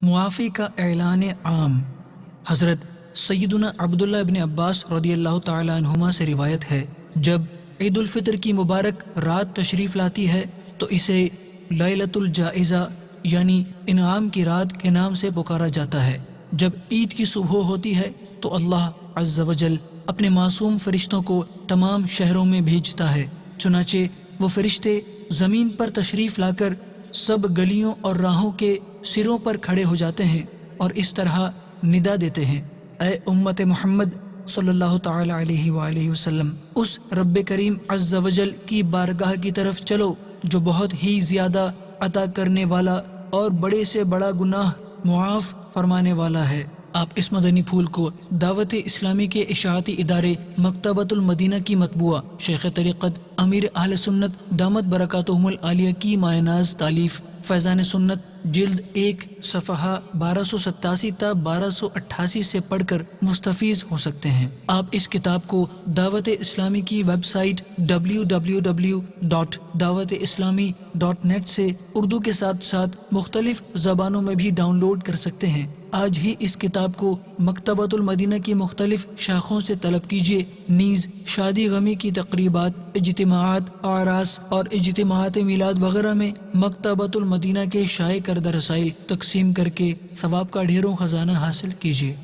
معافی کا اعلان عام۔ حضرت سیدنا عبداللہ ابن عباس رضی اللہ تعالیٰ عنہما سے روایت ہے، جب عید الفطر کی مبارک رات تشریف لاتی ہے تو اسے لیلۃ الجائزہ یعنی انعام کی رات کے نام سے پکارا جاتا ہے۔ جب عید کی صبح ہوتی ہے تو اللہ عز و جل اپنے معصوم فرشتوں کو تمام شہروں میں بھیجتا ہے، چنانچہ وہ فرشتے زمین پر تشریف لا کر سب گلیوں اور راہوں کے سروں پر کھڑے ہو جاتے ہیں اور اس طرح ندا دیتے ہیں، اے امت محمد صلی اللہ تعالی علیہ وآلہ وسلم، اس رب کریم عز و جل کی بارگاہ کی طرف چلو جو بہت ہی زیادہ عطا کرنے والا اور بڑے سے بڑا گناہ معاف فرمانے والا ہے۔ آپ اس مدنی پھول کو دعوت اسلامی کے اشاعتی ادارے مکتبۃ المدینہ کی مطبوعہ شیخ طریقت امیر اہل سنت دامت برکاتہم العالیہ کی مایہ ناز تالیف فیضان سنت جلد 1 صفحہ 1287 تا 1288 سے پڑھ کر مستفیض ہو سکتے ہیں۔ آپ اس کتاب کو دعوت اسلامی کی ویب سائٹ www.dawat-islami.net سے اردو کے ساتھ ساتھ مختلف زبانوں میں بھی ڈاؤن لوڈ کر سکتے ہیں۔ آج ہی اس کتاب کو مکتبۃ المدینہ کی مختلف شاخوں سے طلب کیجیے، نیز شادی غمی کی تقریبات، اجتماعات، اعراس اور اجتماعات میلاد وغیرہ میں مکتبۃ المدینہ کے شائع کردہ رسائل تقسیم کر کے ثواب کا ڈھیروں خزانہ حاصل کیجیے۔